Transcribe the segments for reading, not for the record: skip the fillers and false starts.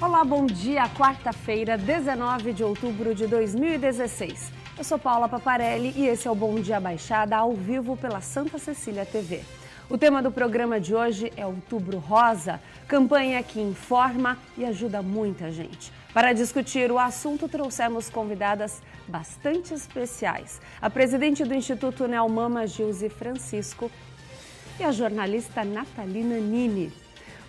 Olá, bom dia, quarta-feira, 19 de outubro de 2016. Eu sou Paula Paparelli e esse é o Bom Dia Baixada ao vivo pela Santa Cecília TV. O tema do programa de hoje é Outubro Rosa, campanha que informa e ajuda muita gente. Para discutir o assunto, trouxemos convidadas bastante especiais. A presidente do Instituto Neomama, Gilze Francisco, e a jornalista Natalina Nini.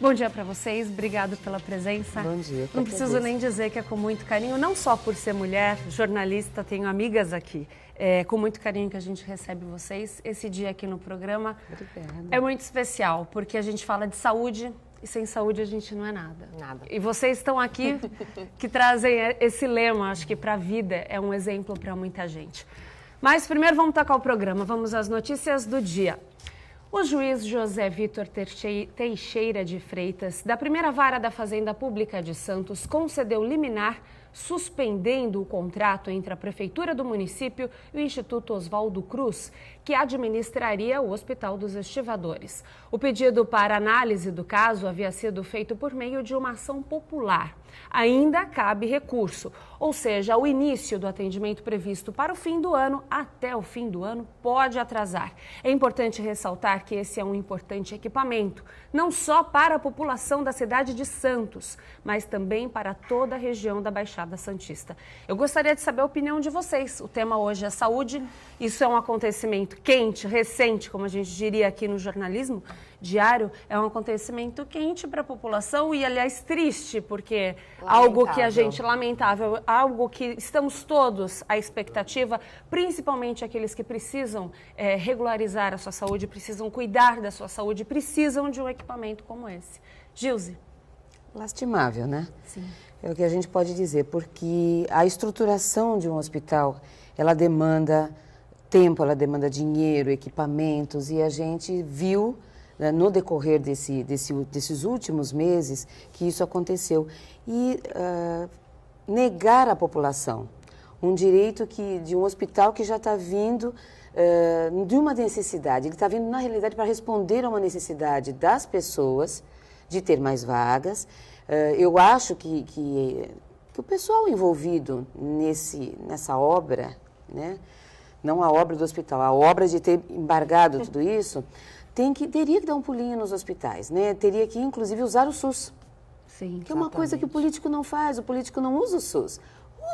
Bom dia para vocês, obrigado pela presença. Bom dia. Não preciso nem dizer que é com muito carinho, não só por ser mulher, jornalista, tenho amigas aqui. É com muito carinho que a gente recebe vocês. Esse dia aqui no programa é muito especial, porque a gente fala de saúde e sem saúde a gente não é nada. Nada. E vocês estão aqui que trazem esse lema, acho que para a vida é um exemplo para muita gente. Mas primeiro vamos tocar o programa, vamos às notícias do dia. O juiz José Vitor Teixeira de Freitas, da primeira vara da Fazenda Pública de Santos, concedeu liminar suspendendo o contrato entre a Prefeitura do município e o Instituto Oswaldo Cruz, que administraria o Hospital dos Estivadores. O pedido para análise do caso havia sido feito por meio de uma ação popular. Ainda cabe recurso, ou seja, o início do atendimento previsto para o fim do ano, até o fim do ano, pode atrasar. É importante ressaltar que esse é um importante equipamento, não só para a população da cidade de Santos, mas também para toda a região da Baixada Santista. Eu gostaria de saber a opinião de vocês. O tema hoje é saúde. Isso é um acontecimento quente, recente, como a gente diria aqui no jornalismo diário. É um acontecimento quente para a população e, aliás, triste, porque algo que a gente, lamentável, algo que estamos todos à expectativa, principalmente aqueles que precisam regularizar a sua saúde, precisam cuidar da sua saúde, precisam de um equipamento como esse. Gilze. Lastimável, né? Sim. É o que a gente pode dizer, porque a estruturação de um hospital, ela demanda tempo, ela demanda dinheiro, equipamentos, e a gente viu, né, no decorrer desses últimos meses que isso aconteceu. E negar à população um direito de um hospital que já está vindo de uma necessidade, ele está vindo, na realidade, para responder a uma necessidade das pessoas de ter mais vagas. Eu acho que o pessoal envolvido nessa obra, né, não a obra do hospital, a obra de ter embargado tudo isso, teria que dar um pulinho nos hospitais, né? Teria que, inclusive, usar o SUS. Sim, que é uma coisa que o político não faz, o político não usa o SUS.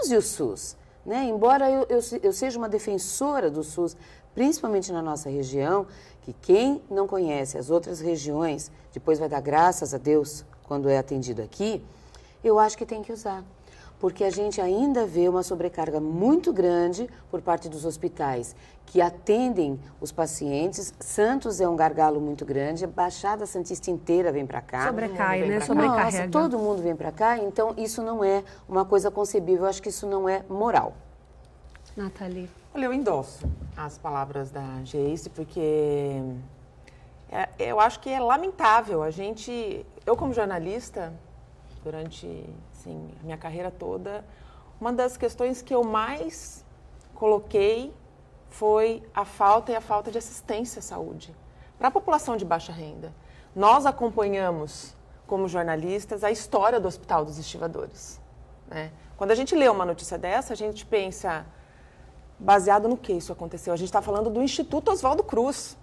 Use o SUS, né? Embora eu seja uma defensora do SUS, principalmente na nossa região, que quem não conhece as outras regiões, depois vai dar graças a Deus quando é atendido aqui, eu acho que tem que usar. Porque a gente ainda vê uma sobrecarga muito grande por parte dos hospitais que atendem os pacientes. Santos é um gargalo muito grande, a Baixada Santista inteira vem para cá. Sobrecai, né? Sobrecarrega. Nossa, todo mundo vem para cá, então isso não é uma coisa concebível, eu acho que isso não é moral. Nathalie. Olha, eu endosso as palavras da Geice, porque eu acho que é lamentável eu como jornalista, durante a minha carreira toda, uma das questões que eu mais coloquei foi a falta de assistência à saúde para a população de baixa renda. Nós acompanhamos, como jornalistas, a história do Hospital dos Estivadores, né? Quando a gente lê uma notícia dessa, a gente pensa, baseado no que isso aconteceu? A gente está falando do Instituto Oswaldo Cruz.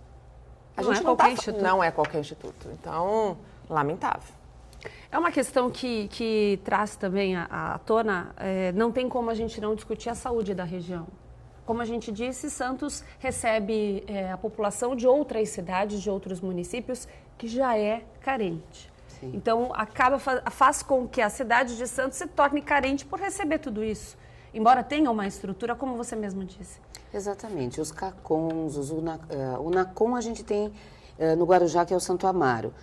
Não é qualquer instituto. Não é qualquer instituto. Então, lamentável. É uma questão que traz também à tona, não tem como a gente não discutir a saúde da região. Como a gente disse, Santos recebe a população de outras cidades, de outros municípios, que já é carente. Sim. Então, faz com que a cidade de Santos se torne carente por receber tudo isso. Embora tenha uma estrutura, como você mesmo disse. Exatamente. Os CACONs, o NACOM a gente tem no Guarujá, que é o Santo Amaro.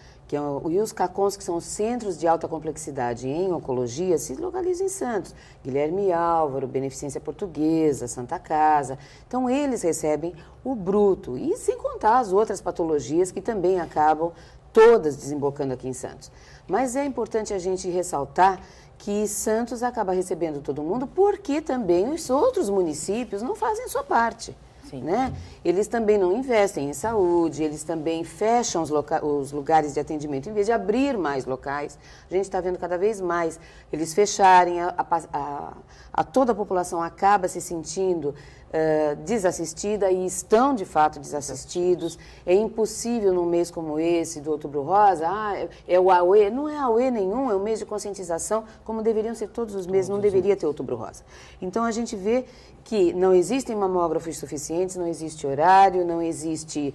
E os CACONs, que são os Centros de Alta Complexidade em Oncologia, se localizam em Santos. Guilherme Álvaro, Beneficência Portuguesa, Santa Casa. Então, eles recebem o bruto. E sem contar as outras patologias que também acabam todas desembocando aqui em Santos. Mas é importante a gente ressaltar que Santos acaba recebendo todo mundo porque também os outros municípios não fazem a sua parte. Sim. Né? Eles também não investem em saúde, eles também fecham os lugares de atendimento, em vez de abrir mais locais. A gente está vendo cada vez mais eles fecharem, toda a população acaba se sentindo desassistida e estão, de fato, desassistidos. É impossível num mês como esse, do Outubro Rosa, é o AUE. Não é AUE nenhum, é um mês de conscientização, como deveriam ser todos os meses, não deveria ter Outubro Rosa. Então, a gente vê que não existem mamógrafos suficientes, não existe horário, não existe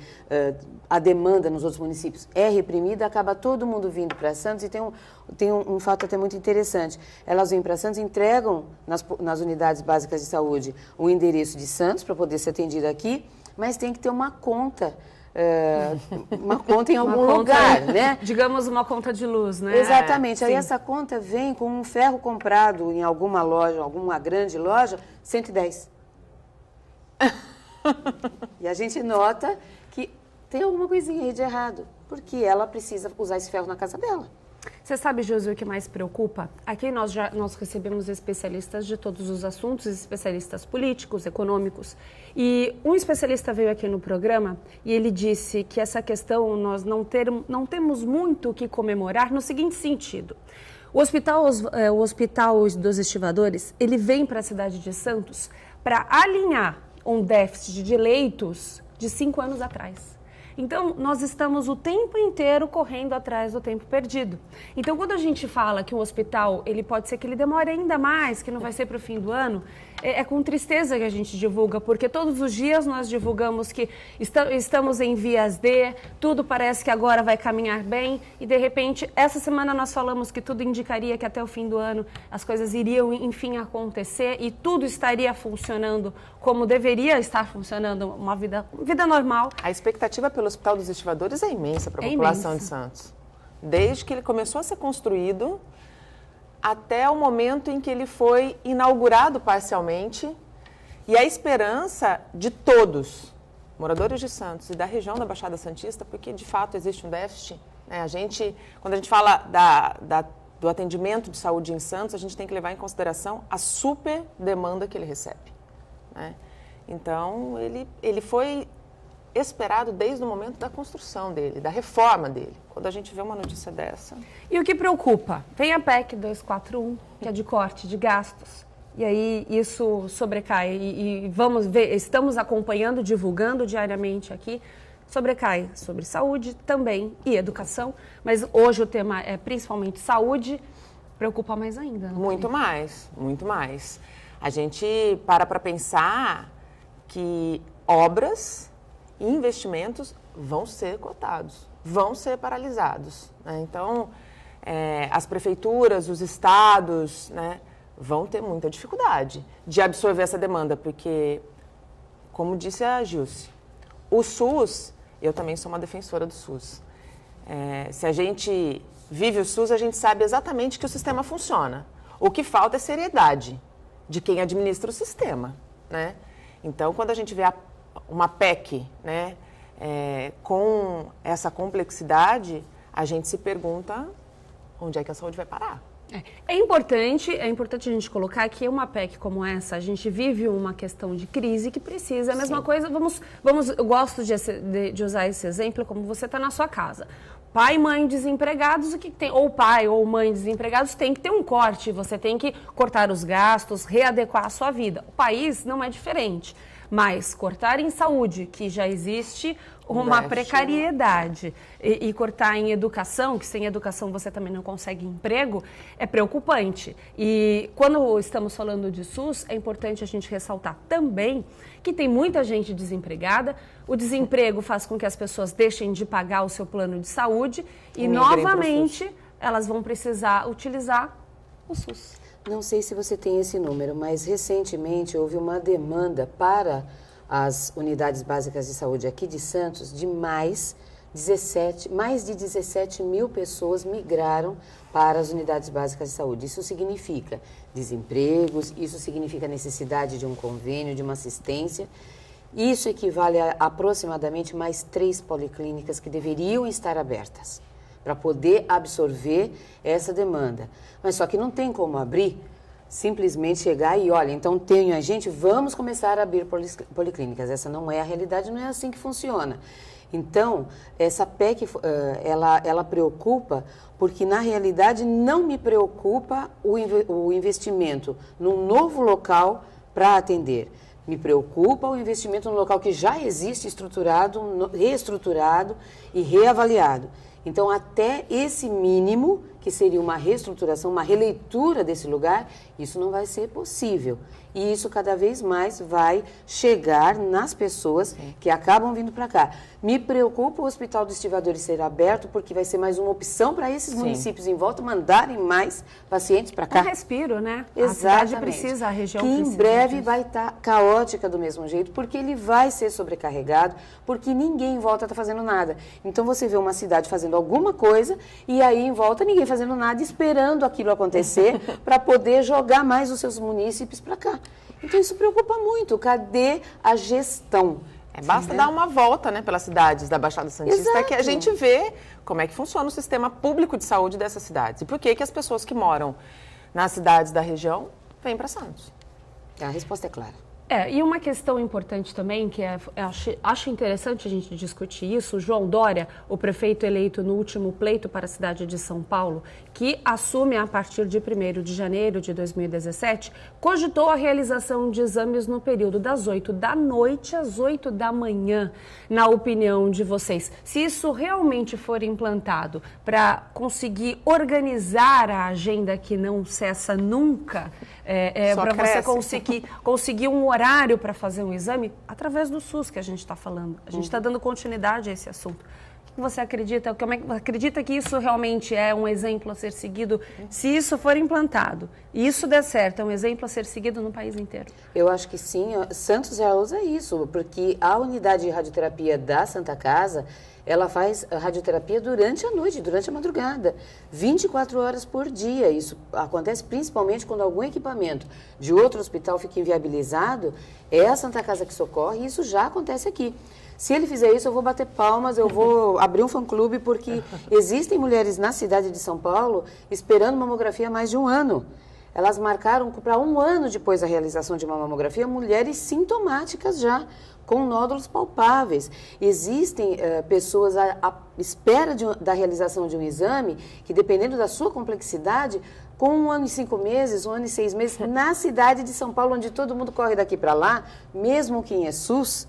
a demanda nos outros municípios. É reprimida, acaba todo mundo vindo para Santos e tem um fato até muito interessante. Elas vêm para Santos, entregam nas unidades básicas de saúde o endereço de Santos para poder ser atendida aqui, mas tem que ter uma conta em algum lugar, né? Digamos, uma conta de luz, né? Exatamente. Aí essa conta vem com um ferro comprado em alguma loja, alguma grande loja, 110. E a gente nota que tem alguma coisinha aí de errado, porque ela precisa usar esse ferro na casa dela. Você sabe, Josi, o que mais preocupa? Aqui nós recebemos especialistas de todos os assuntos, especialistas políticos, econômicos. E um especialista veio aqui no programa e ele disse que essa questão nós não temos muito o que comemorar no seguinte sentido. O Hospital dos Estivadores, ele vem para a cidade de Santos para alinhar um déficit de leitos de 5 anos atrás. Então, nós estamos o tempo inteiro correndo atrás do tempo perdido. Então, quando a gente fala que um hospital, ele pode ser que ele demore ainda mais, que não vai ser para o fim do ano, é com tristeza que a gente divulga, porque todos os dias nós divulgamos que estamos em vias de, tudo parece que agora vai caminhar bem, e de repente, essa semana nós falamos que tudo indicaria que até o fim do ano as coisas iriam, enfim, acontecer e tudo estaria funcionando como deveria estar funcionando, uma vida normal. A expectativa pelo Hospital dos Estivadores é imensa para a população de Santos. Desde que ele começou a ser construído até o momento em que ele foi inaugurado parcialmente, e a esperança de todos, moradores de Santos e da região da Baixada Santista, porque de fato existe um déficit, né? Quando a gente fala do atendimento de saúde em Santos, a gente tem que levar em consideração a super demanda que ele recebe, né? Então, ele foi esperado desde o momento da construção dele, da reforma dele. Quando a gente vê uma notícia dessa... E o que preocupa? Vem a PEC 241, que é de corte de gastos, e aí isso sobrecai. E vamos ver, estamos acompanhando, divulgando diariamente aqui, sobrecai sobre saúde também e educação, mas hoje o tema é principalmente saúde, preocupa mais ainda. Muito mais, muito mais. A gente para pensar que obras e investimentos vão ser cortados, vão ser paralisados, né? Então, as prefeituras, os estados, né, vão ter muita dificuldade de absorver essa demanda, porque, como disse a Gilce, o SUS, eu também sou uma defensora do SUS. Se a gente vive o SUS, a gente sabe exatamente que o sistema funciona. O que falta é seriedade de quem administra o sistema, né? Então, quando a gente vê uma PEC, né, com essa complexidade, a gente se pergunta onde é que a saúde vai parar. É importante a gente colocar que uma PEC como essa, a gente vive uma questão de crise que precisa, a mesma coisa, eu gosto de usar esse exemplo como você está na sua casa. Pai e mãe desempregados, o que tem? Ou pai ou mãe desempregados, tem que ter um corte, você tem que cortar os gastos, readequar a sua vida. O país não é diferente, mas cortar em saúde, que já existe uma precariedade, e cortar em educação, que sem educação você também não consegue emprego, é preocupante. E quando estamos falando de SUS, é importante a gente ressaltar também que tem muita gente desempregada, o desemprego faz com que as pessoas deixem de pagar o seu plano de saúde e novamente elas vão precisar utilizar o SUS. Não sei se você tem esse número, mas recentemente houve uma demanda para as unidades básicas de saúde aqui de Santos de mais de 17 mil pessoas migraram para as unidades básicas de saúde. Isso significa desempregos, isso significa necessidade de um convênio, de uma assistência. Isso equivale a aproximadamente mais 3 policlínicas que deveriam estar abertas para poder absorver essa demanda. Mas só que não tem como abrir simplesmente chegar e, olha, então tenho a gente, vamos começar a abrir policlínicas. Essa não é a realidade, não é assim que funciona. Então, essa PEC, ela preocupa, porque na realidade não me preocupa o investimento num novo local para atender. Me preocupa o investimento no local que já existe estruturado, reestruturado e reavaliado. Então, até esse mínimo, que seria uma reestruturação, uma releitura desse lugar, isso não vai ser possível. E isso cada vez mais vai chegar nas pessoas que acabam vindo para cá. Me preocupa o Hospital do Estivadores ser aberto, porque vai ser mais uma opção para esses municípios em volta mandarem mais pacientes para cá. Um respiro, né? Exatamente. A cidade precisa, a região que precisa. Que em breve vai estar caótica do mesmo jeito, porque ele vai ser sobrecarregado, porque ninguém em volta está fazendo nada. Então você vê uma cidade fazendo alguma coisa e aí em volta ninguém fazendo nada, esperando aquilo acontecer para poder jogar mais os seus munícipes para cá. Então isso preocupa muito. Cadê a gestão? Basta dar uma volta, né, pelas cidades da Baixada Santista que a gente vê como é que funciona o sistema público de saúde dessas cidades. E por que as pessoas que moram nas cidades da região vêm para Santos? A resposta é clara. E uma questão importante também, que acho interessante a gente discutir isso, o João Dória, o prefeito eleito no último pleito para a cidade de São Paulo, que assume a partir de 1º de janeiro de 2017, cogitou a realização de exames no período das 8 da noite às 8 da manhã. Na opinião de vocês, se isso realmente for implantado para conseguir organizar a agenda que não cessa nunca, para você conseguir um horário para fazer um exame, através do SUS que a gente está falando. A gente está dando continuidade a esse assunto. O que você acredita? Acredita que isso realmente é um exemplo a ser seguido? Se isso for implantado e isso der certo, é um exemplo a ser seguido no país inteiro? Eu acho que sim. Santos já usa isso, porque a unidade de radioterapia da Santa Casa, ela faz radioterapia durante a noite, durante a madrugada, 24 horas por dia. Isso acontece principalmente quando algum equipamento de outro hospital fica inviabilizado, é a Santa Casa que socorre, e isso já acontece aqui. Se ele fizer isso, eu vou bater palmas, eu vou abrir um fã-clube, porque existem mulheres na cidade de São Paulo esperando mamografia há mais de um ano. Elas marcaram para um ano depois da realização de uma mamografia, mulheres sintomáticas já, com nódulos palpáveis. Existem pessoas à espera da realização de um exame que, dependendo da sua complexidade, com 1 ano e 5 meses, 1 ano e 6 meses, na cidade de São Paulo, onde todo mundo corre daqui para lá, mesmo quem é SUS,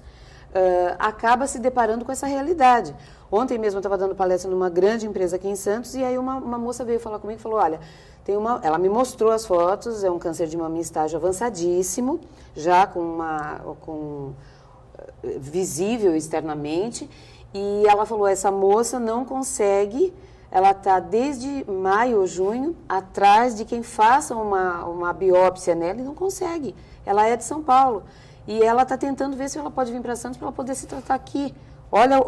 acaba se deparando com essa realidade. Ontem mesmo eu estava dando palestra numa grande empresa aqui em Santos, e aí uma moça veio falar comigo e falou, olha, ela me mostrou as fotos, é um câncer de mama em estágio avançadíssimo, já com visível externamente, e ela falou, essa moça não consegue, ela está desde maio ou junho atrás de quem faça uma biópsia nela e não consegue. Ela é de São Paulo. E ela está tentando ver se ela pode vir para Santos para ela poder se tratar aqui. Olha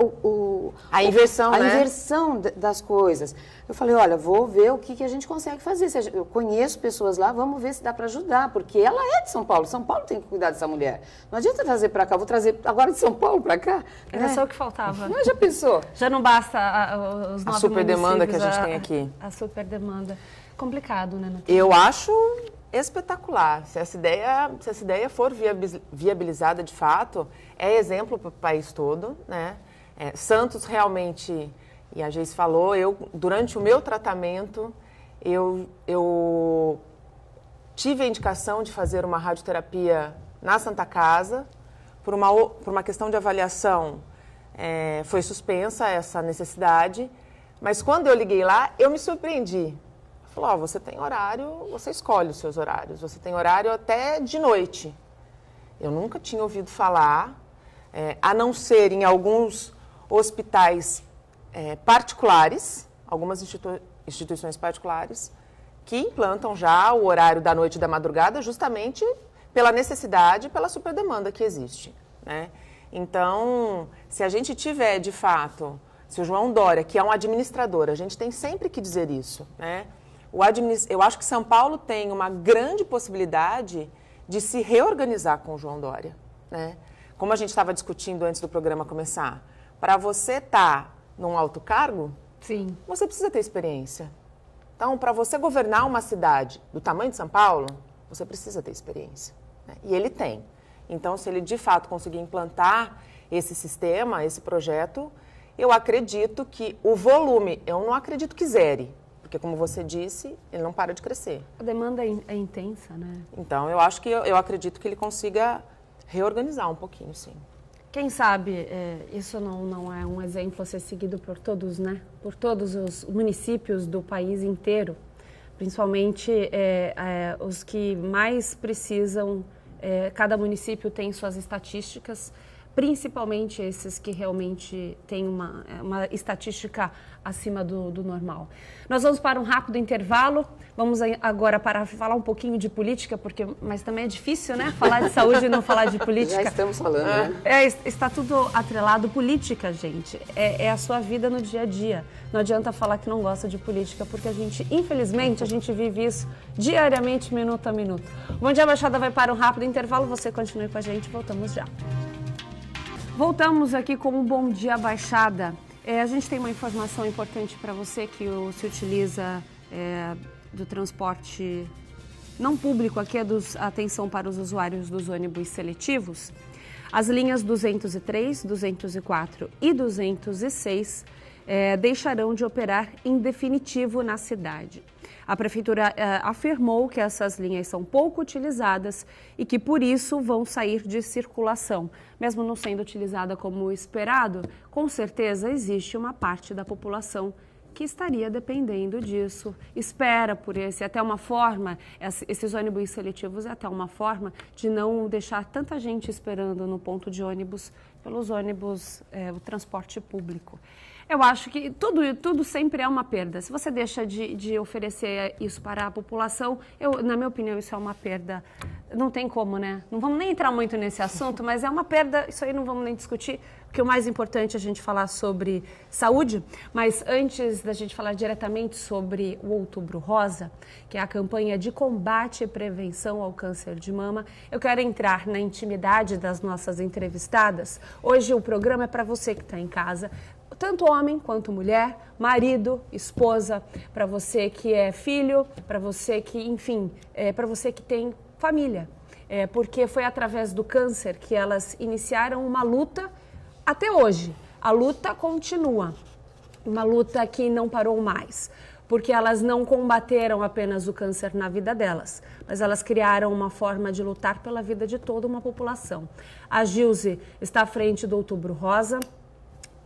a inversão, a né? inversão das coisas. Eu falei, olha, vou ver o que a gente consegue fazer. Eu conheço pessoas lá, vamos ver se dá para ajudar, porque ela é de São Paulo. São Paulo tem que cuidar dessa mulher. Não adianta trazer para cá, vou trazer agora de São Paulo para cá. Era só o que faltava. Mas já pensou? Já não basta os 9 a super demanda que a gente tem aqui. A super demanda. Complicado, né? Eu acho espetacular. Se essa ideia for viabilizada de fato, é exemplo para o país todo, né? Santos realmente, e a Geise falou, durante o meu tratamento, eu tive a indicação de fazer uma radioterapia na Santa Casa, por uma questão de avaliação, foi suspensa essa necessidade, mas quando eu liguei lá, eu me surpreendi. Falou, você tem horário, você escolhe os seus horários, você tem horário até de noite. Eu nunca tinha ouvido falar, a não ser em alguns hospitais particulares, algumas instituições particulares, que implantam já o horário da noite e da madrugada justamente pela necessidade, pela superdemanda que existe, né? Então, se a gente tiver, de fato, se o João Dória, que é um administrador, a gente tem sempre que dizer isso, né? Eu acho que São Paulo tem uma grande possibilidade de se reorganizar com o João Dória, né? Como a gente estava discutindo antes do programa começar, para você estar num alto cargo, sim, você precisa ter experiência. Então, para você governar uma cidade do tamanho de São Paulo, você precisa ter experiência, né? E ele tem. Então, se ele de fato conseguir implantar esse sistema, esse projeto, eu acredito que o volume, eu não acredito que zere, porque como você disse, ele não para de crescer. A demanda é intensa, né? Então, eu acredito que ele consiga reorganizar um pouquinho, sim. Quem sabe isso não é um exemplo a ser seguido por todos, né? Por todos os municípios do país inteiro, principalmente os que mais precisam. Cada município tem suas estatísticas, principalmente esses que realmente têm uma estatística acima do normal. Nós vamos para um rápido intervalo, vamos agora para falar um pouquinho de política, mas também é difícil, né? Falar de saúde e não falar de política. Já estamos falando, né? Está tudo atrelado. Política, gente, é a sua vida no dia a dia. Não adianta falar que não gosta de política, porque infelizmente, a gente vive isso diariamente, minuto a minuto. Bom Dia Baixada vai para um rápido intervalo, você continue com a gente, voltamos já. Voltamos aqui com o Bom Dia Baixada. A gente tem uma informação importante para você que se utiliza do transporte não público, aqui atenção para os usuários dos ônibus seletivos. As linhas 203, 204 e 206 deixarão de operar em definitivo na cidade. A Prefeitura afirmou que essas linhas são pouco utilizadas e que, por isso, vão sair de circulação. Mesmo não sendo utilizada como esperado, com certeza existe uma parte da população que estaria dependendo disso. Espera por até uma forma, esses ônibus seletivos é até uma forma de não deixar tanta gente esperando no ponto de ônibus pelos ônibus, o transporte público. Eu acho que tudo sempre é uma perda. Se você deixa de oferecer isso para a população, na minha opinião, isso é uma perda. Não tem como, né? Não vamos nem entrar muito nesse assunto, mas é uma perda, isso aí não vamos nem discutir, porque o mais importante é a gente falar sobre saúde. Mas antes da gente falar diretamente sobre o Outubro Rosa, que é a campanha de combate e prevenção ao câncer de mama, eu quero entrar na intimidade das nossas entrevistadas. Hoje o programa é para você que está em casa, tanto homem quanto mulher, marido, esposa, para você que é filho, para você que, enfim, para você que tem família. Porque foi através do câncer que elas iniciaram uma luta até hoje. A luta continua, uma luta que não parou mais, porque elas não combateram apenas o câncer na vida delas, mas elas criaram uma forma de lutar pela vida de toda uma população. A Gilze está à frente do Outubro Rosa,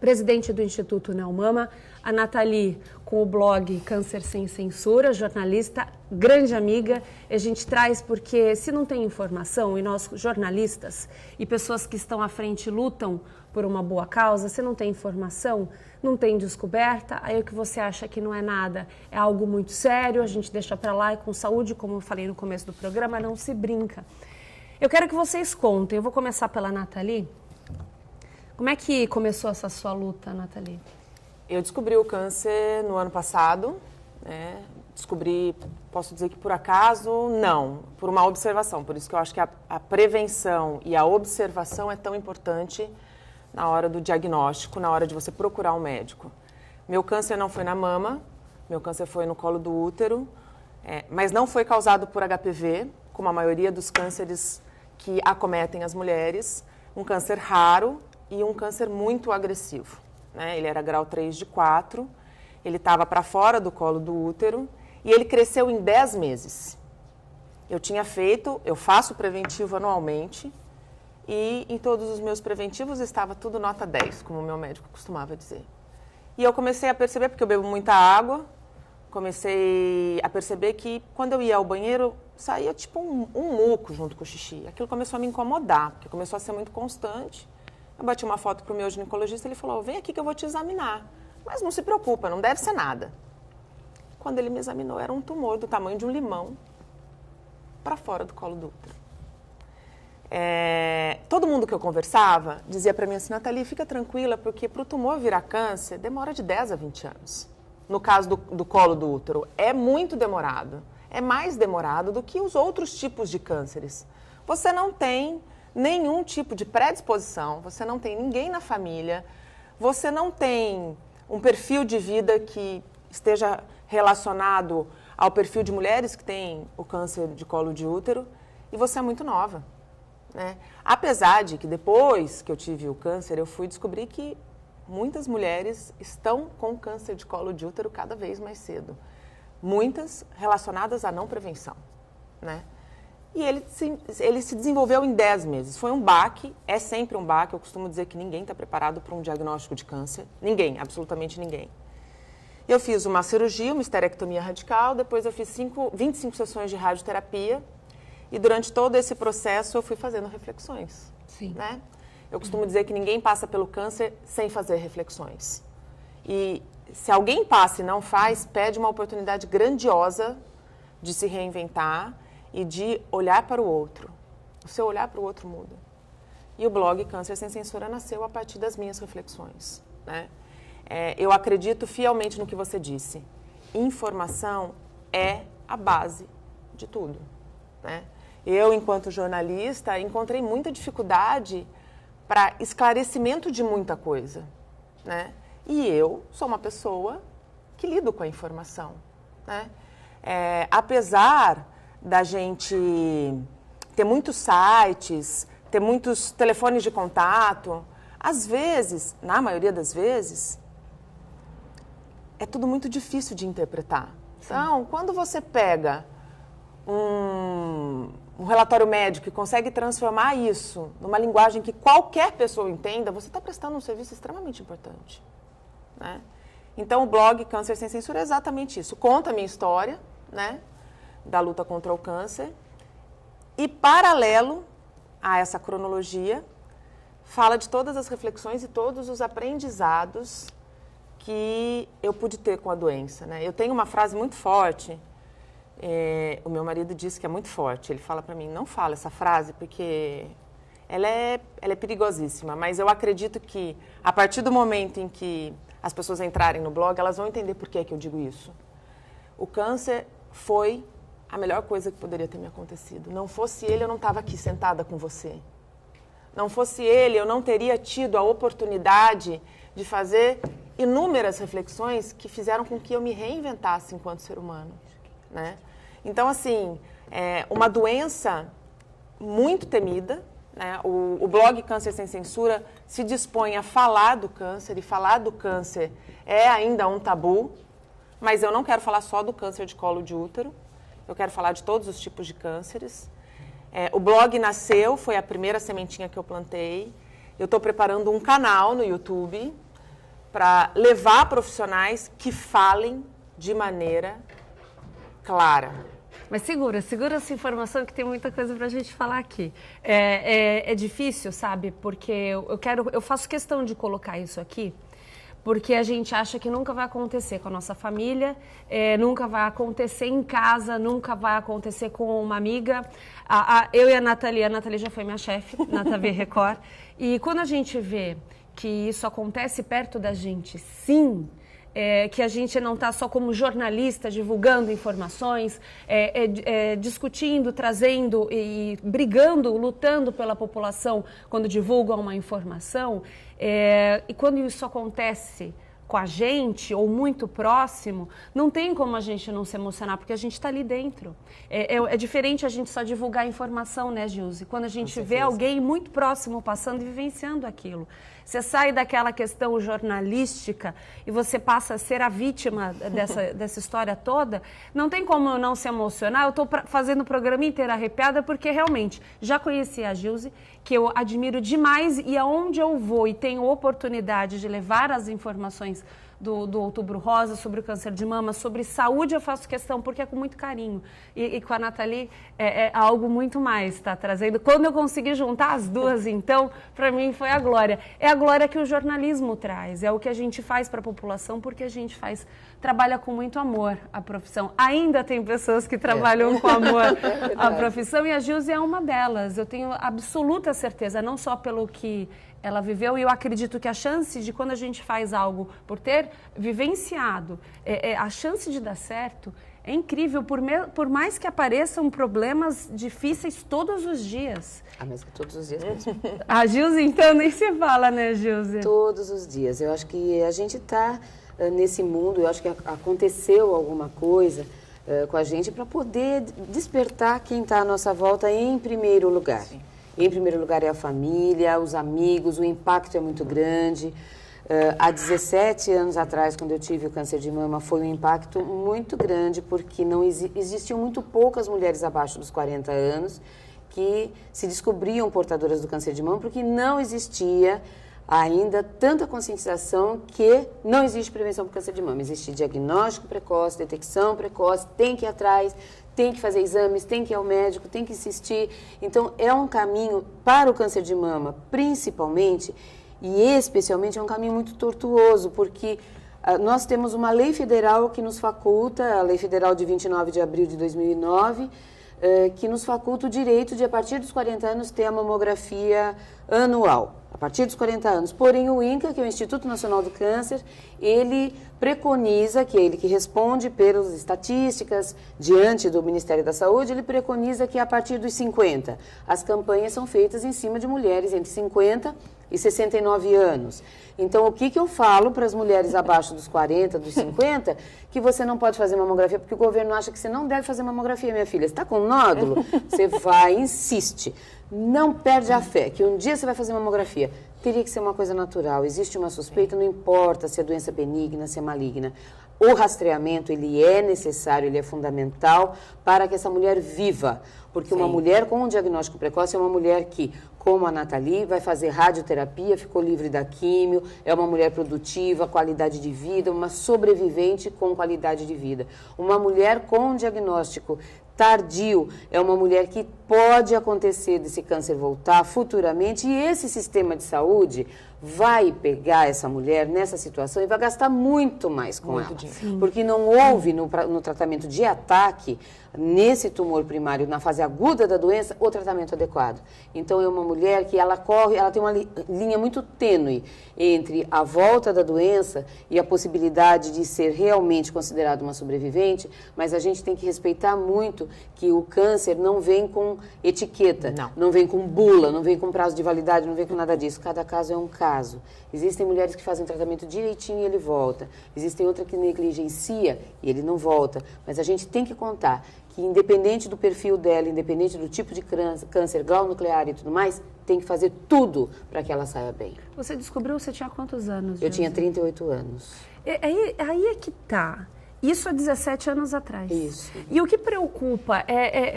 presidente do Instituto Neomama, a Nathalie com o blog Câncer Sem Censura, jornalista, grande amiga. A gente traz porque se não tem informação, e nós jornalistas e pessoas que estão à frente lutam por uma boa causa, se não tem informação, não tem descoberta, aí o que você acha que não é nada é algo muito sério, a gente deixa para lá e com saúde, como eu falei no começo do programa, não se brinca. Eu quero que vocês contem, eu vou começar pela Nathalie. Como é que começou essa sua luta, Nathalie? Eu descobri o câncer no ano passado, né? Descobri, posso dizer que por acaso, não, por uma observação. Por isso que eu acho que a prevenção e a observação é tão importante na hora do diagnóstico, na hora de você procurar um médico. Meu câncer não foi na mama, meu câncer foi no colo do útero, mas não foi causado por HPV, como a maioria dos cânceres que acometem as mulheres. Um câncer raro e um câncer muito agressivo, né? Ele era grau 3 de 4, ele estava para fora do colo do útero e ele cresceu em 10 meses. Eu faço preventivo anualmente e em todos os meus preventivos estava tudo nota 10, como o meu médico costumava dizer. E eu comecei a perceber, porque eu bebo muita água, comecei a perceber que quando eu ia ao banheiro, saía tipo um muco junto com o xixi. Aquilo começou a me incomodar, porque começou a ser muito constante. Eu bati uma foto para o meu ginecologista, ele falou, vem aqui que eu vou te examinar. Mas não se preocupa, não deve ser nada. Quando ele me examinou, era um tumor do tamanho de um limão para fora do colo do útero. Todo mundo que eu conversava dizia para mim assim, Nathalie, fica tranquila, porque para o tumor virar câncer demora de 10 a 20 anos. No caso do colo do útero, é muito demorado. É mais demorado do que os outros tipos de cânceres. Você não tem nenhum tipo de predisposição, você não tem ninguém na família, você não tem um perfil de vida que esteja relacionado ao perfil de mulheres que têm o câncer de colo de útero e você é muito nova, né? Apesar de que depois que eu tive o câncer, eu fui descobrir que muitas mulheres estão com câncer de colo de útero cada vez mais cedo. Muitas relacionadas à não prevenção, né? E ele se desenvolveu em 10 meses. Foi um baque, é sempre um baque. Eu costumo dizer que ninguém está preparado para um diagnóstico de câncer. Ninguém, absolutamente ninguém. Eu fiz uma cirurgia, uma esterectomia radical, depois eu fiz 25 sessões de radioterapia e durante todo esse processo eu fui fazendo reflexões. Sim. Né? Eu costumo dizer que ninguém passa pelo câncer sem fazer reflexões. E se alguém passa e não faz, perde uma oportunidade grandiosa de se reinventar e de olhar para o outro. O seu olhar para o outro muda. E o blog Câncer Sem Censura nasceu a partir das minhas reflexões, né? Eu acredito fielmente no que você disse. Informação é a base de tudo, né? Eu, enquanto jornalista, encontrei muita dificuldade para esclarecimento de muita coisa, né? E eu sou uma pessoa que lido com a informação, né? Apesar da gente ter muitos sites, ter muitos telefones de contato, às vezes, na maioria das vezes, é tudo muito difícil de interpretar. Então, quando você pega um relatório médico e consegue transformar isso numa linguagem que qualquer pessoa entenda, você está prestando um serviço extremamente importante, né? Então, o blog Câncer Sem Censura é exatamente isso. Conta a minha história, né, da luta contra o câncer e, paralelo a essa cronologia, fala de todas as reflexões e todos os aprendizados que eu pude ter com a doença, né? Eu tenho uma frase muito forte, o meu marido disse que é muito forte, ele fala para mim, não fala essa frase porque ela é perigosíssima, mas eu acredito que a partir do momento em que as pessoas entrarem no blog, elas vão entender por que eu digo isso. O câncer foi a melhor coisa que poderia ter me acontecido. Não fosse ele, eu não estava aqui sentada com você. Não fosse ele, eu não teria tido a oportunidade de fazer inúmeras reflexões que fizeram com que eu me reinventasse enquanto ser humano, né? Então, assim, uma doença muito temida, né? O blog Câncer Sem Censura se dispõe a falar do câncer, e falar do câncer é ainda um tabu, mas eu não quero falar só do câncer de colo de útero, eu quero falar de todos os tipos de cânceres. O blog nasceu, foi a primeira sementinha que eu plantei. Eu estou preparando um canal no YouTube para levar profissionais que falem de maneira clara. Mas segura essa informação que tem muita coisa para a gente falar aqui. É difícil, sabe? Porque eu faço questão de colocar isso aqui, porque a gente acha que nunca vai acontecer com a nossa família, nunca vai acontecer em casa, nunca vai acontecer com uma amiga. Eu e a Nathalie já foi minha chefe na TV Record, e quando a gente vê que isso acontece perto da gente, sim, que a gente não está só como jornalista divulgando informações, discutindo, trazendo e brigando, lutando pela população quando divulgam uma informação, e quando isso acontece com a gente ou muito próximo, não tem como a gente não se emocionar, porque a gente está ali dentro. É diferente a gente só divulgar a informação, né, Gilze? Quando a gente vê alguém muito próximo passando e vivenciando aquilo. Você sai daquela questão jornalística e você passa a ser a vítima dessa história toda, não tem como eu não se emocionar. Eu estou fazendo o programa inteiro arrepiada porque realmente já conheci a Gilze, que eu admiro demais, e aonde eu vou e tenho oportunidade de levar as informações do Outubro Rosa, sobre o câncer de mama, sobre saúde, eu faço questão, porque é com muito carinho. E com a Nathalie é algo muito mais, está trazendo. Quando eu consegui juntar as duas, então, para mim foi a glória. É a glória que o jornalismo traz, é o que a gente faz para a população, porque a gente trabalha com muito amor a profissão. Ainda tem pessoas que trabalham com amor a profissão, e a Gilze é uma delas. Eu tenho absoluta certeza, não só pelo que ela viveu, e eu acredito que a chance de, quando a gente faz algo por ter vivenciado, a chance de dar certo é incrível, por mais que apareçam problemas difíceis todos os dias. Mas todos os dias mesmo. A Gilze, então, nem se fala, né, Gilze? Todos os dias. Eu acho que a gente está nesse mundo, eu acho que aconteceu alguma coisa com a gente para poder despertar quem está à nossa volta em primeiro lugar. Sim. Em primeiro lugar é a família, os amigos, o impacto é muito grande. Há 17 anos atrás, quando eu tive o câncer de mama, foi um impacto muito grande, porque não existiam muito poucas mulheres abaixo dos 40 anos que se descobriam portadoras do câncer de mama, porque não existia ainda tanta conscientização que não existe prevenção para câncer de mama. Existe diagnóstico precoce, detecção precoce, tem que ir atrás, tem que fazer exames, tem que ir ao médico, tem que insistir. Então, é um caminho para o câncer de mama, principalmente, e especialmente é um caminho muito tortuoso, porque nós temos uma lei federal que nos faculta, a Lei Federal de 29 de abril de 2009, que nos faculta o direito de, a partir dos 40 anos, ter a mamografia anual. A partir dos 40 anos. Porém, o INCA, que é o Instituto Nacional do Câncer, ele preconiza, que é ele que responde pelas estatísticas diante do Ministério da Saúde, ele preconiza que a partir dos 50, as campanhas são feitas em cima de mulheres entre 50 e 69 anos. Então, o que eu falo para as mulheres abaixo dos 40, dos 50, que você não pode fazer mamografia, porque o governo acha que você não deve fazer mamografia, minha filha. Você está com nódulo? Você vai, insiste. Não perde a fé, que um dia você vai fazer mamografia. Teria que ser uma coisa natural. Existe uma suspeita, não importa se é doença benigna, se é maligna. O rastreamento, ele é necessário, ele é fundamental para que essa mulher viva. Porque uma mulher com um diagnóstico precoce é uma mulher que, como a Nathalie, vai fazer radioterapia, ficou livre da químio, é uma mulher produtiva, qualidade de vida, uma sobrevivente com qualidade de vida. Uma mulher com um diagnóstico tardio é uma mulher que pode acontecer desse câncer voltar futuramente, e esse sistema de saúde vai pegar essa mulher nessa situação e vai gastar muito mais com ela. Porque não houve no tratamento de ataque, nesse tumor primário, na fase aguda da doença, o tratamento adequado. Então é uma mulher que ela tem uma linha muito tênue entre a volta da doença e a possibilidade de ser realmente considerada uma sobrevivente, mas a gente tem que respeitar muito que o câncer não vem com etiqueta, não vem com bula, não vem com prazo de validade, não vem com nada disso. Cada caso é um caso. Existem mulheres que fazem tratamento direitinho e ele volta. Existem outras que negligencia e ele não volta. Mas a gente tem que contar que, independente do perfil dela, independente do tipo de câncer, grau nuclear e tudo mais, tem que fazer tudo para que ela saia bem. Você descobriu, você tinha quantos anos? Eu tinha 38 anos. Aí é que tá. Isso há 17 anos atrás. Isso. E o que preocupa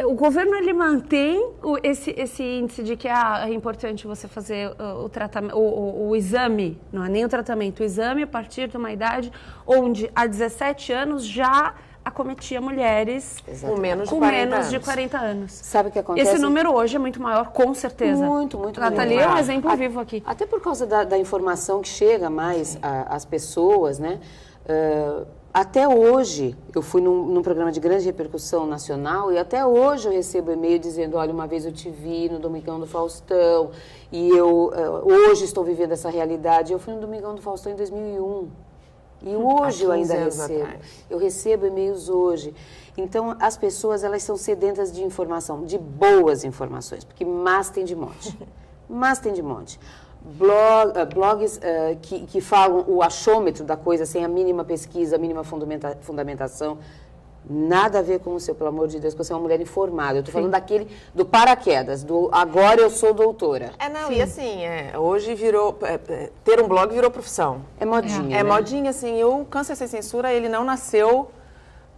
o governo, ele mantém esse índice de que é importante você fazer o tratamento, o exame, não é nem o tratamento, o exame a partir de uma idade onde há 17 anos já acometia mulheres com menos de 40 anos. Sabe o que acontece? Esse número hoje é muito maior, com certeza. Muito Nathalie é um exemplo vivo aqui. Até por causa da informação que chega mais às pessoas, né? Até hoje, eu fui num programa de grande repercussão nacional e até hoje eu recebo e-mail dizendo, olha, uma vez eu te vi no Domingão do Faustão e eu hoje estou vivendo essa realidade. Eu fui no Domingão do Faustão em 2001 e hoje eu ainda recebo. Eu recebo e-mails hoje. Então, as pessoas, elas são sedentas de informação, de boas informações, porque más tem de monte. Más tem de monte. Blogs que falam o achômetro da coisa sem a mínima pesquisa, a mínima fundamentação. Nada a ver com o seu, pelo amor de Deus, você é uma mulher informada. Eu estou falando daquele do paraquedas, do agora eu sou doutora. E assim, hoje virou, ter um blog virou profissão. É modinha, né? Modinha, assim, o Câncer Sem Censura, ele não nasceu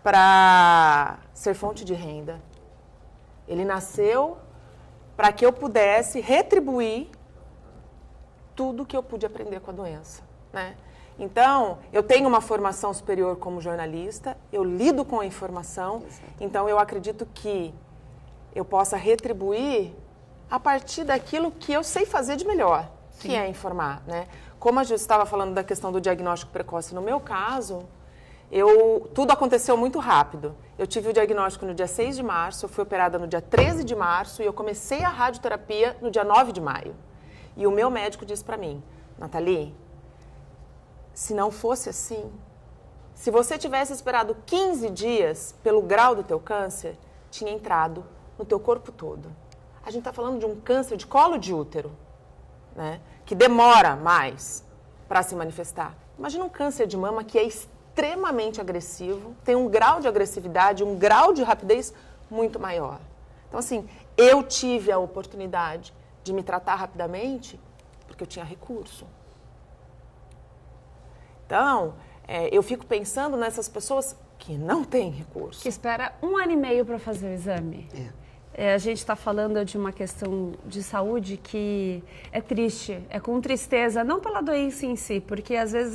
para ser fonte de renda. Ele nasceu para que eu pudesse retribuir tudo que eu pude aprender com a doença, né? Então, eu tenho uma formação superior como jornalista, eu lido com a informação, então eu acredito que eu possa retribuir a partir daquilo que eu sei fazer de melhor, que é informar, né? Como a Ju estava falando da questão do diagnóstico precoce, no meu caso, tudo aconteceu muito rápido. Eu tive o diagnóstico no dia 6 de março, eu fui operada no dia 13 de março e eu comecei a radioterapia no dia 9 de maio. E o meu médico disse para mim, Nathalie, se não fosse assim, se você tivesse esperado 15 dias pelo grau do teu câncer, tinha entrado no teu corpo todo. A gente está falando de um câncer de colo de útero, né, que demora mais para se manifestar. Imagina um câncer de mama que é extremamente agressivo, tem um grau de agressividade, um grau de rapidez muito maior. Então, assim, eu tive a oportunidade de me tratar rapidamente porque eu tinha recurso. Então, eu fico pensando nessas pessoas que não têm recurso. Que espera 1 ano e meio para fazer o exame. A gente está falando de uma questão de saúde que é triste, é com tristeza, não pela doença em si, porque às vezes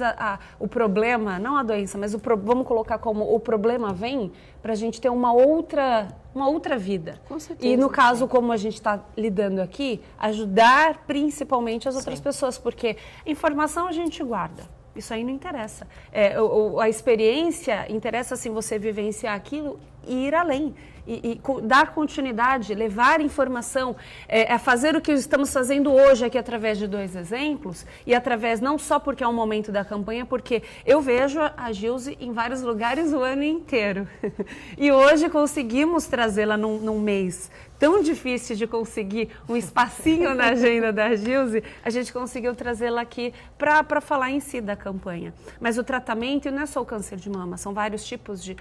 o problema, não a doença, mas vamos colocar como o problema vem para a gente ter uma outra vida. Com certeza. E no caso, como a gente está lidando aqui, ajudar principalmente as outras pessoas, porque informação a gente guarda. Isso aí não interessa. A experiência interessa assim você vivenciar aquilo e ir além. E dar continuidade, levar informação, fazer o que estamos fazendo hoje aqui através de 2 exemplos e através, não só porque é um momento da campanha, porque eu vejo a Gilze em vários lugares o ano inteiro. E hoje conseguimos trazê-la num mês tão difícil de conseguir um espacinho na agenda da Gilze, a gente conseguiu trazê-la aqui para falar em si da campanha. Mas o tratamento não é só o câncer de mama, são vários tipos de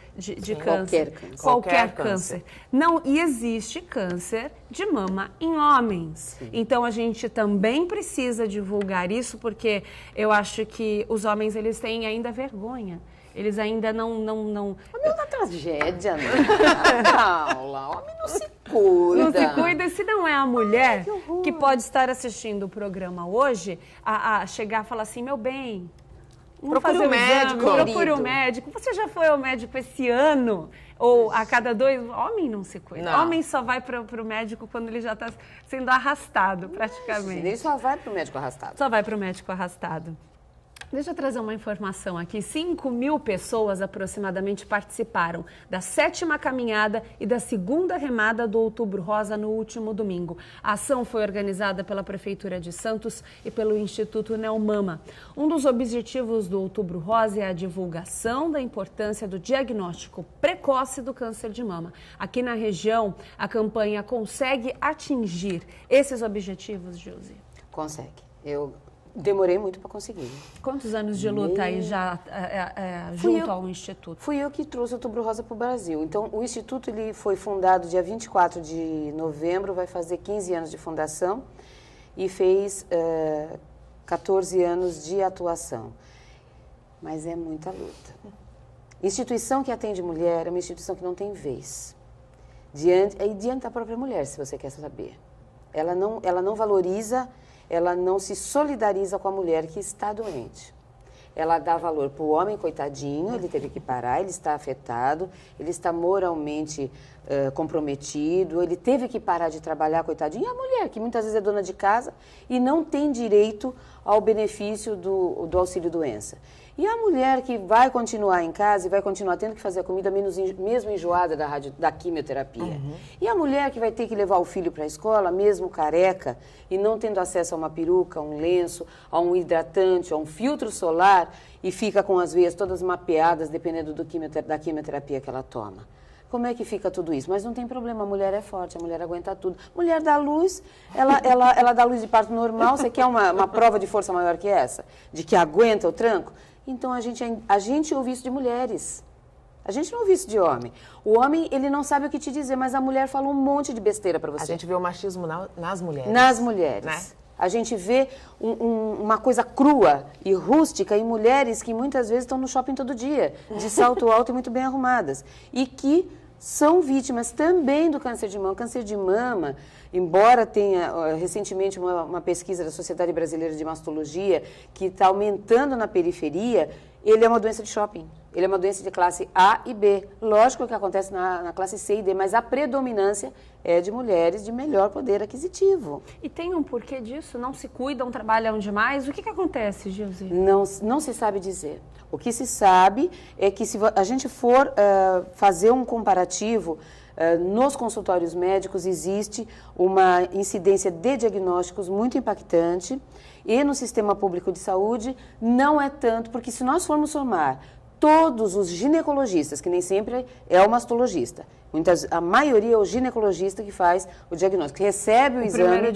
câncer. Qualquer câncer. Não, e existe câncer de mama em homens. Sim. Então, a gente também precisa divulgar isso, porque eu acho que os homens, eles têm ainda vergonha. Eles ainda não... Homem é uma tragédia, né? Paula, homem não se cuida. Não se cuida. Se não é a mulher que pode estar assistindo o programa hoje, a chegar e falar assim, meu bem... Procure um médico. Procure um médico. Você já foi ao médico esse ano? Ou a cada 2? Homem não se cuida. Não. Homem só vai para o médico quando ele já está sendo arrastado, praticamente. Ele só vai para o médico arrastado. Só vai para o médico arrastado. Deixa eu trazer uma informação aqui. 5.000 pessoas aproximadamente participaram da 7ª caminhada e da 2ª remada do Outubro Rosa no último domingo. A ação foi organizada pela Prefeitura de Santos e pelo Instituto Neomama. Um dos objetivos do Outubro Rosa é a divulgação da importância do diagnóstico precoce do câncer de mama. Aqui na região, a campanha consegue atingir esses objetivos, Gilze? Consegue. Eu demorei muito para conseguir. Quantos anos de luta aí já junto ao Instituto? Fui eu que trouxe o Outubro Rosa para o Brasil. Então, o Instituto ele foi fundado dia 24 de novembro, vai fazer 15 anos de fundação e fez 14 anos de atuação. Mas é muita luta. Instituição que atende mulher é uma instituição que não tem vez. Diante da própria mulher, se você quer saber. Ela não valoriza, ela não se solidariza com a mulher que está doente. Ela dá valor para o homem, coitadinho, ele teve que parar, ele está afetado, ele está moralmente comprometido, ele teve que parar de trabalhar, coitadinho. E a mulher, que muitas vezes é dona de casa e não tem direito ao benefício do auxílio-doença. E a mulher que vai continuar em casa e vai continuar tendo que fazer a comida mesmo enjoada da quimioterapia. Uhum. E a mulher que vai ter que levar o filho para a escola, mesmo careca, e não tendo acesso a uma peruca, a um lenço, a um hidratante, a um filtro solar, e fica com as veias todas mapeadas, dependendo da quimioterapia que ela toma. Como é que fica tudo isso? Mas não tem problema, a mulher é forte, a mulher aguenta tudo. Mulher dá luz, ela dá luz de parto normal. Você quer uma prova de força maior que essa? De que aguenta o tranco? Então, a gente ouve isso de mulheres. A gente não ouve isso de homem. O homem, ele não sabe o que te dizer, mas a mulher fala um monte de besteira para você. A gente vê o machismo nas mulheres. Nas mulheres. Né? A gente vê uma coisa crua e rústica em mulheres que muitas vezes estão no shopping todo dia, de salto alto e muito bem arrumadas. E que são vítimas também do câncer de mama. Câncer de mama, embora tenha recentemente uma pesquisa da Sociedade Brasileira de Mastologia que está aumentando na periferia, ele é uma doença de shopping. Ele é uma doença de classe A e B. Lógico que acontece na classe C e D, mas a predominância é de mulheres de melhor poder aquisitivo. E tem um porquê disso? Não se cuidam, trabalham demais? O que acontece, Gilze? Não se sabe dizer. O que se sabe é que se a gente for fazer um comparativo, nos consultórios médicos existe uma incidência de diagnósticos muito impactante e no sistema público de saúde não é tanto, porque se nós formos somar todos os ginecologistas, que nem sempre é o mastologista, a maioria é o ginecologista que faz o diagnóstico, que recebe o exame,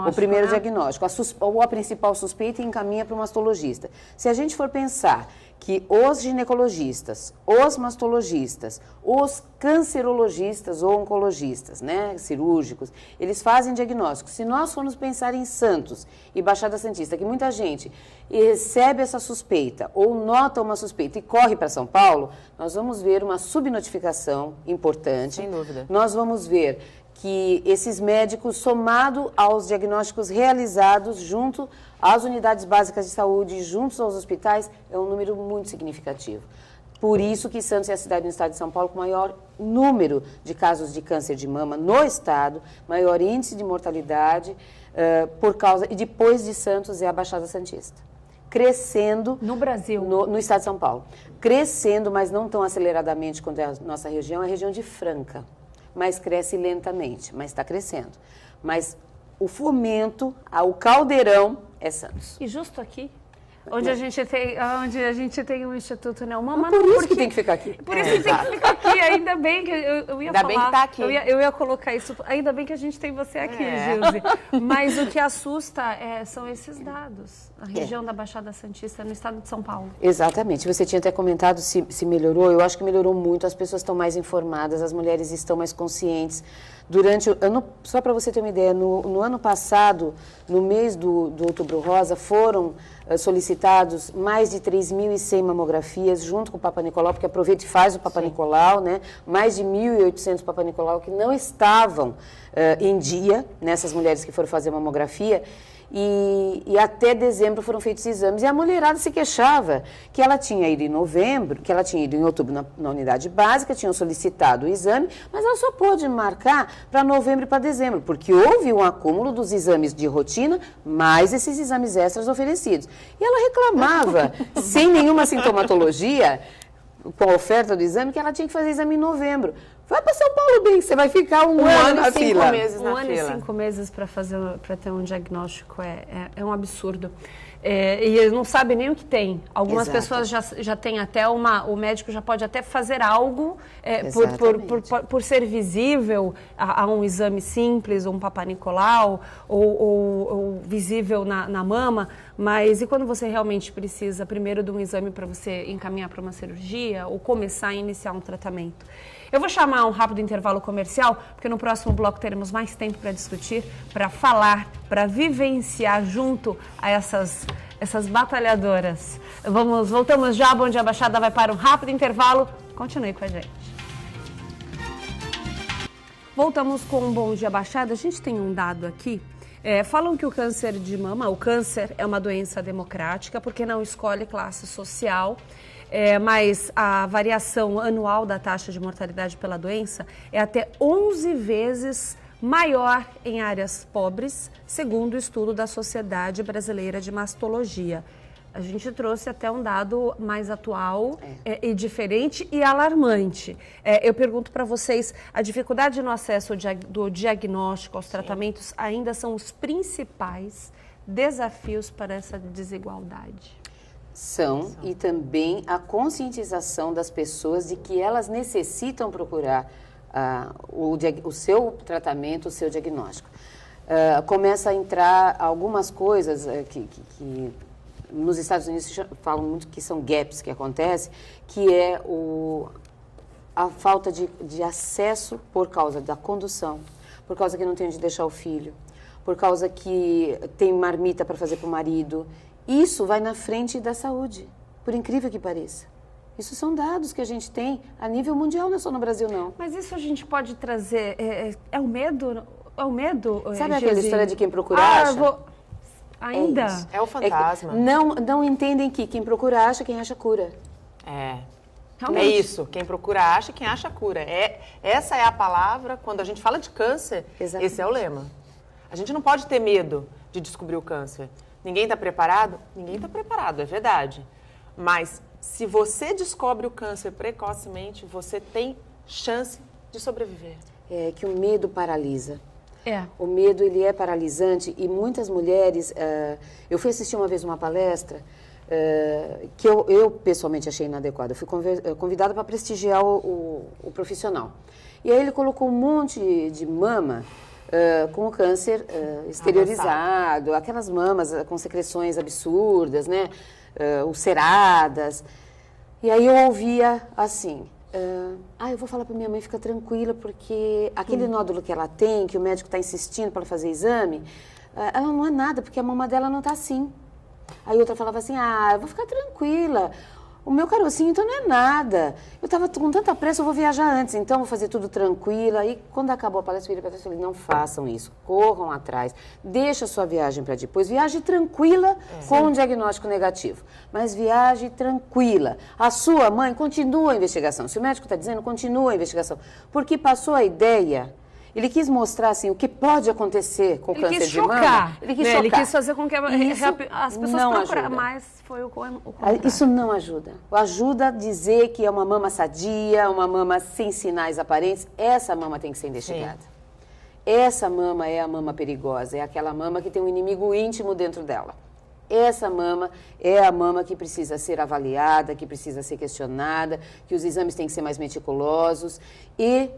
o primeiro diagnóstico, ou a principal suspeita e encaminha para o mastologista. Se a gente for pensar que os ginecologistas, os mastologistas, os cancerologistas ou oncologistas, né, cirúrgicos, eles fazem diagnósticos. Se nós formos pensar em Santos e Baixada Santista, que muita gente recebe essa suspeita ou nota uma suspeita e corre para São Paulo, nós vamos ver uma subnotificação importante. Sem dúvida. Nós vamos ver que esses médicos, somado aos diagnósticos realizados junto às unidades básicas de saúde, juntos aos hospitais, é um número muito significativo. Por isso que Santos é a cidade no estado de São Paulo com maior número de casos de câncer de mama no estado, maior índice de mortalidade, por causa, e depois de Santos é a Baixada Santista. Crescendo... No Brasil. No estado de São Paulo. Crescendo, mas não tão aceleradamente quanto é a nossa região, é a região de Franca. Mas cresce lentamente, mas está crescendo. Mas o fomento, o caldeirão é Santos. E justo aqui, onde a gente tem um Instituto Neomama. Por isso que tem que ficar aqui. Por isso que tem que ficar aqui. Ainda bem que eu ia ainda falar. Bem que tá aqui. Eu ia colocar isso. Ainda bem que a gente tem você aqui, Gilze. Mas o que assusta são esses dados. A região da Baixada Santista no estado de São Paulo. Exatamente. Você tinha até comentado se melhorou. Eu acho que melhorou muito. As pessoas estão mais informadas, as mulheres estão mais conscientes. Durante o ano, só para você ter uma ideia, no ano passado, no mês do Outubro Rosa, foram solicitados mais de 3.100 mamografias junto com o Papa Nicolau, porque aproveita e faz o Papa Nicolau, né? Mais de 1.800 Papa Nicolau que não estavam em dia, nessas mulheres que foram fazer mamografia. E até dezembro foram feitos exames. E a mulherada se queixava que ela tinha ido em novembro, que ela tinha ido em outubro na unidade básica, tinham solicitado o exame, mas ela só pôde marcar para novembro e para dezembro, porque houve um acúmulo dos exames de rotina, mais esses exames extras oferecidos. E ela reclamava, sem nenhuma sintomatologia, com a oferta do exame, que ela tinha que fazer exame em novembro. Vai para São Paulo, bem, você vai ficar um ano na fila. 5 meses na fila. 1 ano e 5 meses para ter um diagnóstico é um absurdo. E não sabe nem o que tem. Algumas pessoas já têm até o médico já pode até fazer algo por ser visível a um exame simples, um Papa Nicolau, ou visível na mama, mas e quando você realmente precisa primeiro de um exame para você encaminhar para uma cirurgia ou começar a iniciar um tratamento? Eu vou chamar um rápido intervalo comercial, porque no próximo bloco teremos mais tempo para discutir, para falar, para vivenciar junto a essas batalhadoras. Voltamos já, Bom Dia Baixada vai para um rápido intervalo. Continue com a gente. Voltamos com um Bom Dia Baixada. A gente tem um dado aqui. Falam que o câncer de mama, o câncer é uma doença democrática, porque não escolhe classe social. Mas a variação anual da taxa de mortalidade pela doença é até 11 vezes maior em áreas pobres, segundo o estudo da Sociedade Brasileira de Mastologia. A gente trouxe até um dado mais atual e diferente e alarmante. Eu pergunto para vocês, a dificuldade no acesso do diagnóstico aos tratamentos ainda são os principais desafios para essa desigualdade? São, e também a conscientização das pessoas de que elas necessitam procurar o seu tratamento, o seu diagnóstico. Começa a entrar algumas coisas que nos Estados Unidos falam muito que são gaps que acontecem, que é a falta de acesso por causa da condução, por causa que não tem onde deixar o filho, por causa que tem marmita para fazer para o marido. Isso vai na frente da saúde, por incrível que pareça. Isso são dados que a gente tem a nível mundial, não é só no Brasil, não. Mas isso a gente pode trazer... É o medo? É o medo? Sabe aquela história de quem procura acha? Ainda? É o fantasma. Não entendem que quem procura acha, quem acha cura. É isso. Quem procura acha, quem acha cura. Essa é a palavra, quando a gente fala de câncer, Exatamente. Esse é o lema. A gente não pode ter medo de descobrir o câncer. Ninguém está preparado? Ninguém está preparado, é verdade. Mas se você descobre o câncer precocemente, você tem chance de sobreviver. É que o medo paralisa. O medo, ele é paralisante e muitas mulheres... eu fui assistir uma vez uma palestra que eu pessoalmente achei inadequada. Eu fui convidada para prestigiar o profissional. E aí ele colocou um monte de mama... com o câncer exteriorizado, aquelas mamas com secreções absurdas, né, ulceradas. E aí eu ouvia assim, eu vou falar para minha mãe, fica tranquila, porque aquele nódulo que ela tem, que o médico está insistindo para ela fazer exame, ela não é nada, porque a mama dela não está assim. Aí outra falava assim, eu vou ficar tranquila, o meu carocinho então não é nada. Eu estava com tanta pressa, eu vou viajar antes, então vou fazer tudo tranquila. E quando acabou a palestra, eu falei, não façam isso, corram atrás, deixa a sua viagem para depois, viaje tranquila com um diagnóstico negativo, mas viaje tranquila. A sua mãe continua a investigação, se o médico está dizendo, continua a investigação, porque passou a ideia. Ele quis mostrar assim, o que pode acontecer com o câncer de mama. Ele quis chocar. Ele quis fazer com que as pessoas procurassem, mas foi o contrário. Isso não ajuda. Ajuda a dizer que é uma mama sadia, uma mama sem sinais aparentes. Essa mama tem que ser investigada. Sim. Essa mama é a mama perigosa, é aquela mama que tem um inimigo íntimo dentro dela. Essa mama é a mama que precisa ser avaliada, que precisa ser questionada, que os exames têm que ser mais meticulosos e...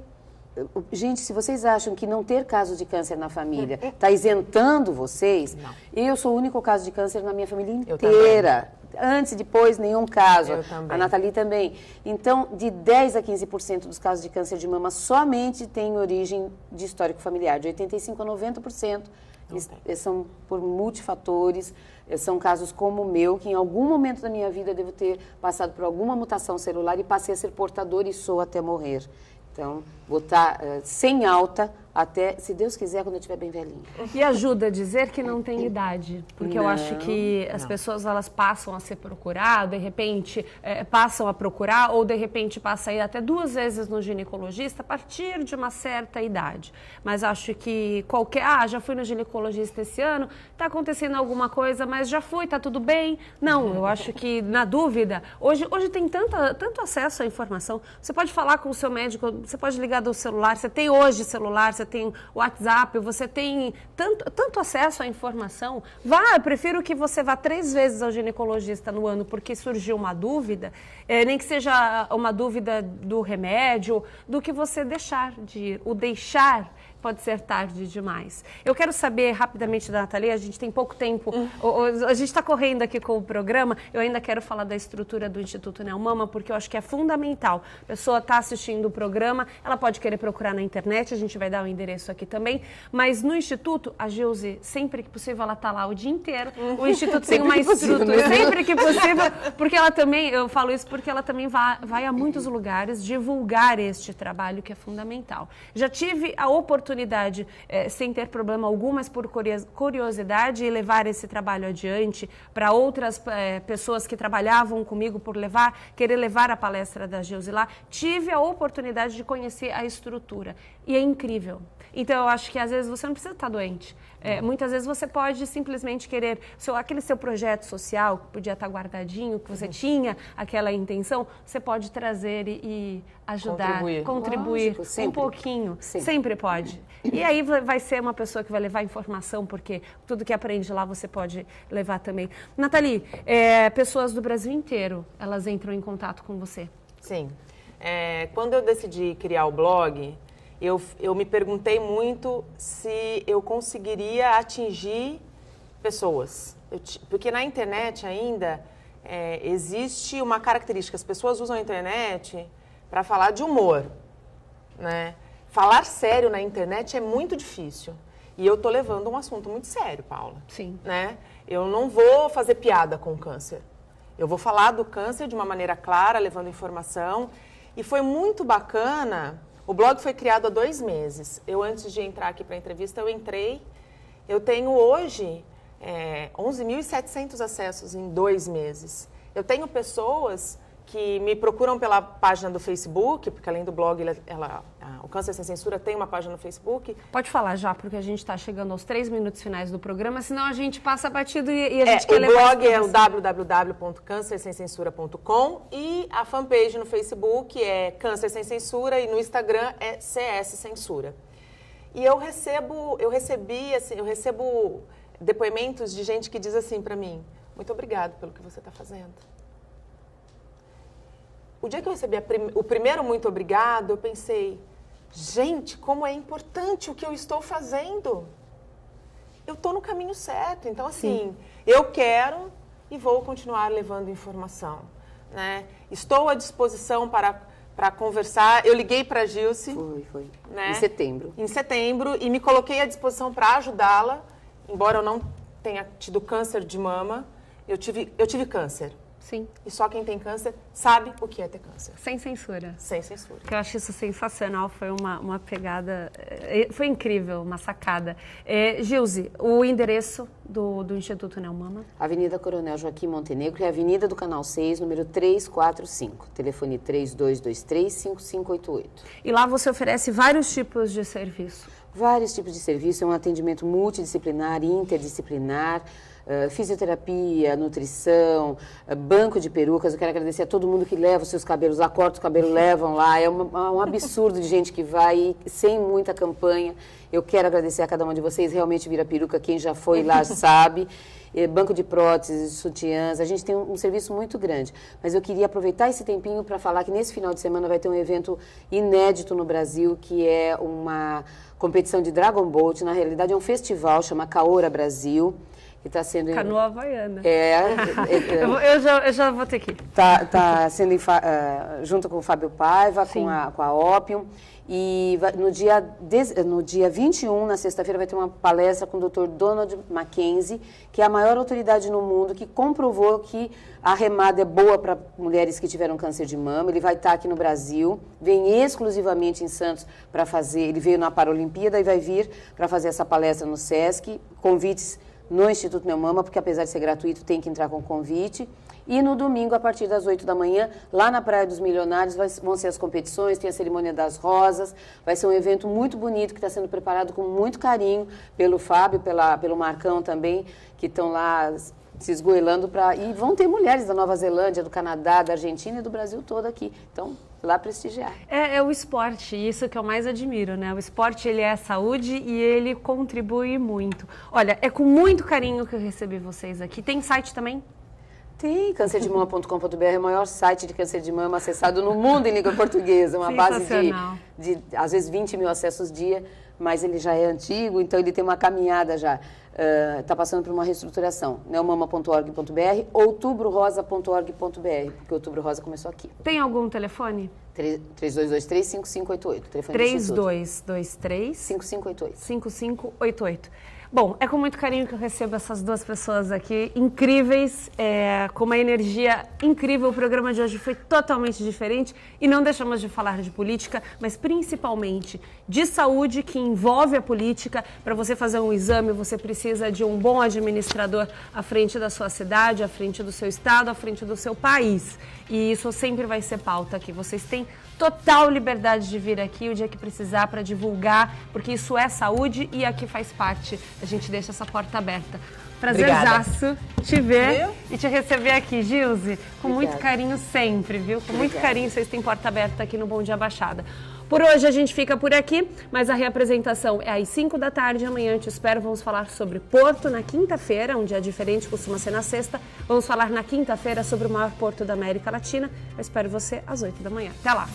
Gente, se vocês acham que não ter caso de câncer na família está isentando vocês, não. Eu sou o único caso de câncer na minha família inteira. Antes e depois, nenhum caso. Eu também. A Nathalie também. Então, de 10% a 15% dos casos de câncer de mama somente tem origem de histórico familiar. De 85% a 90% são por multifatores. São casos como o meu, que em algum momento da minha vida eu devo ter passado por alguma mutação celular e passei a ser portador e sou até morrer. Então, vou estar sem alta até, se Deus quiser, quando eu estiver bem velhinha. E ajuda a dizer que não tem idade, porque eu acho que as pessoas elas passam a ser procuradas, de repente passam a procurar, ou de repente passa a ir até 2 vezes no ginecologista a partir de uma certa idade. Mas acho que já fui no ginecologista esse ano, está acontecendo alguma coisa, mas já fui, está tudo bem? Não, eu acho que na dúvida, hoje tem tanto acesso à informação, você pode falar com o seu médico, você pode ligar do celular, você tem hoje celular, você tem WhatsApp, você tem tanto acesso à informação. Eu prefiro que você vá 3 vezes ao ginecologista no ano porque surgiu uma dúvida, nem que seja uma dúvida do remédio, do que você deixar de ir. O deixar pode ser tarde demais. Eu quero saber rapidamente da Nathalie, a gente tem pouco tempo, a gente está correndo aqui com o programa, eu ainda quero falar da estrutura do Instituto Neomama, porque eu acho que é fundamental. A pessoa está assistindo o programa, ela pode querer procurar na internet, a gente vai dar o endereço aqui também, mas no Instituto, a Gilze, sempre que possível, ela está lá o dia inteiro, o Instituto tem uma estrutura, sempre que possível, porque ela também, eu falo isso porque ela também vai a muitos lugares divulgar este trabalho que é fundamental. Já tive a oportunidade, sem ter problema algum, mas por curiosidade, e levar esse trabalho adiante para outras pessoas que trabalhavam comigo, querer levar a palestra da Gilze lá, tive a oportunidade de conhecer a estrutura. E é incrível. Então, eu acho que às vezes você não precisa estar doente. Muitas vezes você pode simplesmente querer, aquele seu projeto social, que podia estar guardadinho, que você tinha aquela intenção, você pode trazer e ajudar, contribuir Lógico, um pouquinho. Sempre pode. E aí vai ser uma pessoa que vai levar informação, porque tudo que aprende lá você pode levar também. Nathalie, pessoas do Brasil inteiro, elas entram em contato com você. Sim. Quando eu decidi criar o blog, eu me perguntei muito se eu conseguiria atingir pessoas. Porque na internet ainda existe uma característica, as pessoas usam a internet para falar de humor, né? Falar sério na internet é muito difícil. E eu tô levando um assunto muito sério, Paula. Sim. Né? Eu não vou fazer piada com o câncer. Eu vou falar do câncer de uma maneira clara, levando informação. E foi muito bacana. O blog foi criado há 2 meses. Antes de entrar aqui para a entrevista, eu entrei. Eu tenho hoje 11.700 acessos em 2 meses. Eu tenho pessoas que me procuram pela página do Facebook, porque além do blog, o Câncer Sem Censura tem uma página no Facebook. Pode falar já, porque a gente está chegando aos 3 minutos finais do programa, senão a gente passa batido e a gente quer levar... O blog é o www.cancersemcensura.com e a fanpage no Facebook é Câncer Sem Censura e no Instagram é CS Censura. E eu recebo depoimentos de gente que diz assim para mim, muito obrigado pelo que você está fazendo. O dia que eu recebi o primeiro muito obrigado, eu pensei, gente, como é importante o que eu estou fazendo. Eu estou no caminho certo. Então, assim, eu quero e vou continuar levando informação. né? Estou à disposição para conversar. Eu liguei para a Gilce. Foi. Né? Em setembro, e me coloquei à disposição para ajudá-la, embora eu não tenha tido câncer de mama, eu tive câncer. Sim. E só quem tem câncer sabe o que é ter câncer. Sem censura. Sem censura. Eu acho isso sensacional, foi uma pegada, foi incrível, uma sacada. Gilze, o endereço do Instituto Neomama? Avenida Coronel Joaquim Montenegro, que é a Avenida do Canal 6, número 345, telefone 3223-5588. E lá você oferece vários tipos de serviço? Vários tipos de serviço, é um atendimento multidisciplinar, interdisciplinar, fisioterapia, nutrição, banco de perucas. Eu quero agradecer a todo mundo que leva os seus cabelos lá, corta os cabelos, levam lá. É um absurdo de gente que vai sem muita campanha. Eu quero agradecer a cada uma de vocês, realmente vira peruca, quem já foi lá sabe. Banco de próteses, sutiãs, a gente tem um serviço muito grande. Mas eu queria aproveitar esse tempinho para falar que nesse final de semana vai ter um evento inédito no Brasil, que é uma competição de Dragon Boat. Na realidade é um festival, chama Caora Brasil. Que está sendo... Canoa Havaiana. Eu já vou ter que ir. Está sendo junto com o Fábio Paiva, com a Opium. E no dia 21, na sexta-feira, vai ter uma palestra com o Dr. Donald Mackenzie, que é a maior autoridade no mundo, que comprovou que a remada é boa para mulheres que tiveram câncer de mama. Ele vai estar aqui no Brasil, vem exclusivamente em Santos para fazer... Ele veio na Paralimpíada e vai vir para fazer essa palestra no Sesc. Convites no Instituto Neomama, porque apesar de ser gratuito, tem que entrar com convite. E no domingo, a partir das 8 da manhã, lá na Praia dos Milionários, vão ser as competições, tem a Cerimônia das Rosas. Vai ser um evento muito bonito, que está sendo preparado com muito carinho pelo Fábio, pelo Marcão também, que estão lá se esgoelando para... E vão ter mulheres da Nova Zelândia, do Canadá, da Argentina e do Brasil todo aqui. Então, lá prestigiar. É o esporte, isso que eu mais admiro, né? O esporte, ele é saúde e ele contribui muito. Olha, é com muito carinho que eu recebi vocês aqui. Tem site também? Tem, cancerdemama.com.br é o maior site de câncer de mama acessado no mundo em língua portuguesa. Uma base de às vezes, 20 mil acessos dia, mas ele já é antigo, então ele tem uma caminhada já. Está passando por uma reestruturação. neomama.org.br, outubrorosa.org.br, porque Outubro Rosa começou aqui. Tem algum telefone? 3223-5588. 3223-5588. 5588. Bom, é com muito carinho que eu recebo essas duas pessoas aqui, incríveis, com uma energia incrível. O programa de hoje foi totalmente diferente e não deixamos de falar de política, mas principalmente de saúde, que envolve a política. Para você fazer um exame, você precisa de um bom administrador à frente da sua cidade, à frente do seu estado, à frente do seu país. E isso sempre vai ser pauta aqui. Vocês têm total liberdade de vir aqui o dia que precisar para divulgar, porque isso é saúde e aqui faz parte. A gente deixa essa porta aberta. Prazerzaço te ver e te receber aqui, Gilze, com muito carinho sempre, viu? Com muito carinho, vocês têm porta aberta aqui no Bom Dia Baixada. Por hoje a gente fica por aqui, mas a reapresentação é às 5 da tarde. Amanhã eu te espero, vamos falar sobre Porto na quinta-feira, um dia diferente, costuma ser na sexta. Vamos falar na quinta-feira sobre o maior porto da América Latina. Eu espero você às 8 da manhã. Até lá!